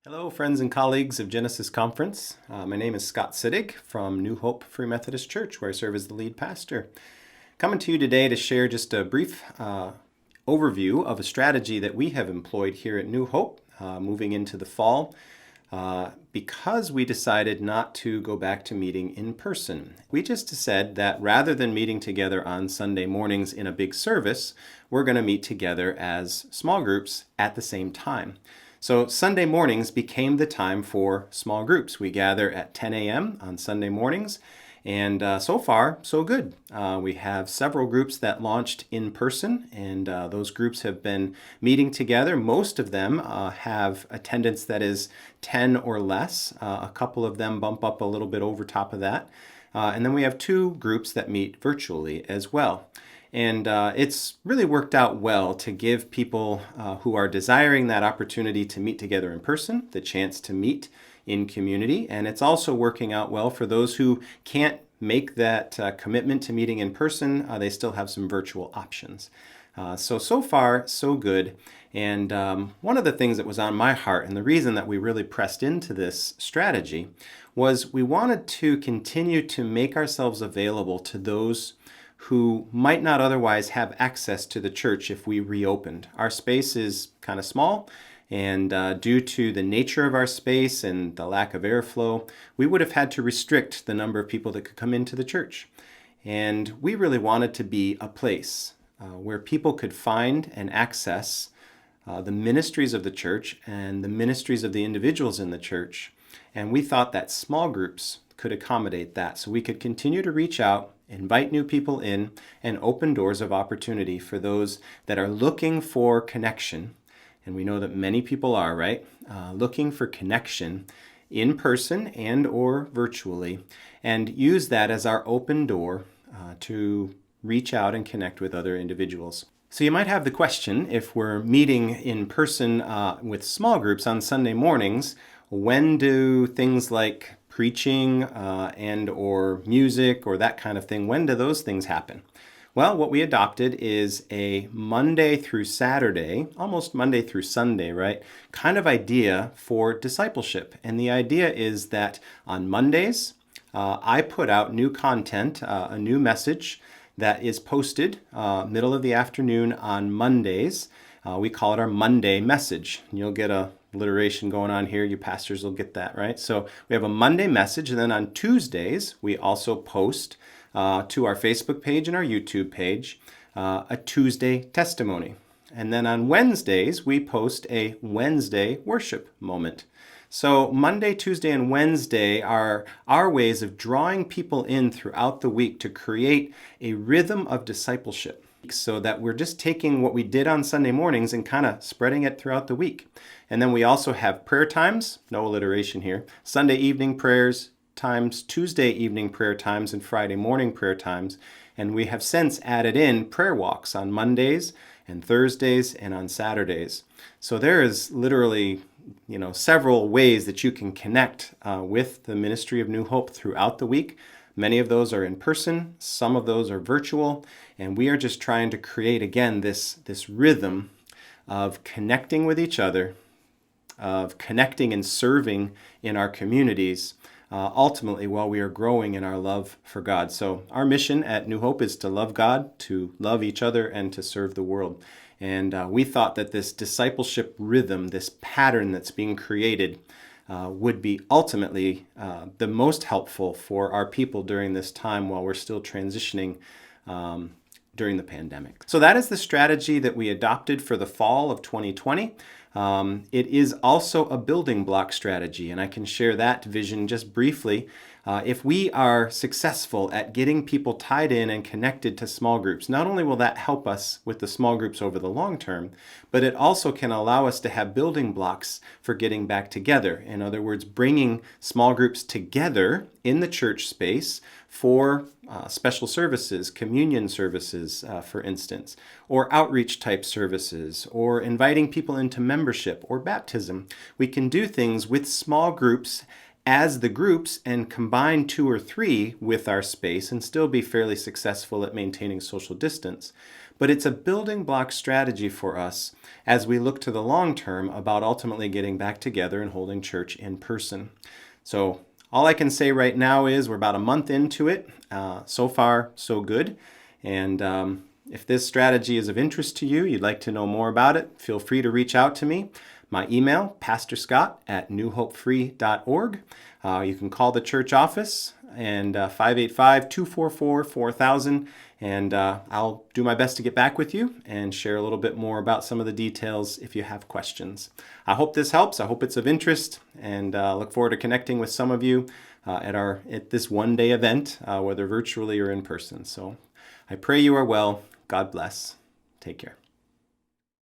Hello, friends and colleagues of Genesis Conference. My name is Scott Sittig from New Hope Free Methodist Church, where I serve as the lead pastor. Coming to you today to share just a brief overview of a strategy that we have employed here at New Hope moving into the fall because we decided not to go back to meeting in person. We just said that rather than meeting together on Sunday mornings in a big service, we're going to meet together as small groups at the same time. So Sunday mornings became the time for small groups. We gather at 10 a.m. on Sunday mornings, and so far, so good. We have several groups that launched in person, and those groups have been meeting together. Most of them have attendance that is 10 or less. A couple of them bump up a little bit over top of that. And then we have two groups that meet virtually as well. And it's really worked out well to give people who are desiring that opportunity to meet together in person the chance to meet in community. And it's also working out well for those who can't make that commitment to meeting in person. They still have some virtual options. So far, so good. And one of the things that was on my heart, and the reason that we really pressed into this strategy, was we wanted to continue to make ourselves available to those who might not otherwise have access to the church if we reopened. Our space is kind of small, and due to the nature of our space and the lack of airflow, we would have had to restrict the number of people that could come into the church. And we really wanted to be a place where people could find and access the ministries of the church and the ministries of the individuals in the church. And we thought that small groups could accommodate that, so we could continue to reach out, invite new people in, and open doors of opportunity for those that are looking for connection. And we know that many people are, right? Looking for connection in person and or virtually, and use that as our open door to reach out and connect with other individuals. So you might have the question, if we're meeting in person with small groups on Sunday mornings, when do things like preaching and or music or that kind of thing, when do those things happen? Well, what we adopted is a Monday through Saturday, almost Monday through Sunday, right, kind of idea for discipleship. And the idea is that on Mondays, I put out new content, a new message that is posted middle of the afternoon on Mondays. We call it our Monday message. You'll get a alliteration going on here. You pastors will get that, right? So we have a Monday message, and then on Tuesdays, we also post to our Facebook page and our YouTube page a Tuesday testimony. And then on Wednesdays, we post a Wednesday worship moment. So Monday, Tuesday, and Wednesday are our ways of drawing people in throughout the week to create a rhythm of discipleship, so that we're just taking what we did on Sunday mornings and kind of spreading it throughout the week. And then we also have prayer times, no alliteration here, Sunday evening prayers times, Tuesday evening prayer times, and Friday morning prayer times. And we have since added in prayer walks on Mondays and Thursdays and on Saturdays. So there is literally several ways that you can connect with the ministry of New Hope throughout the week. Many of those are in person, some of those are virtual, and we are just trying to create, again, this rhythm of connecting with each other, of connecting and serving in our communities, ultimately while we are growing in our love for God. So our mission at New Hope is to love God, to love each other, and to serve the world. And we thought that this discipleship rhythm, this pattern that's being created, would be ultimately the most helpful for our people during this time while we're still transitioning during the pandemic. So that is the strategy that we adopted for the fall of 2020. It is also a building block strategy, and I can share that vision just briefly. If we are successful at getting people tied in and connected to small groups, not only will that help us with the small groups over the long term, but it also can allow us to have building blocks for getting back together. In other words, bringing small groups together in the church space for special services, communion services, for instance, or outreach type services, or inviting people into membership or baptism. We can do things with small groups as the groups and combine 2 or 3 with our space and still be fairly successful at maintaining social distance. but it's a building block strategy for us as we look to the long term about ultimately getting back together and holding church in person. So all I can say right now is we're about a month into it. So far, so good. And if this strategy is of interest to you, you'd like to know more about it, feel free to reach out to me. My email, pastorscott@newhopefree.org. You can call the church office and 585-244-4000, and I'll do my best to get back with you and share a little bit more about some of the details if you have questions. I hope this helps. I hope it's of interest, and look forward to connecting with some of you at this one-day event, whether virtually or in person. So I pray you are well. God bless. Take care.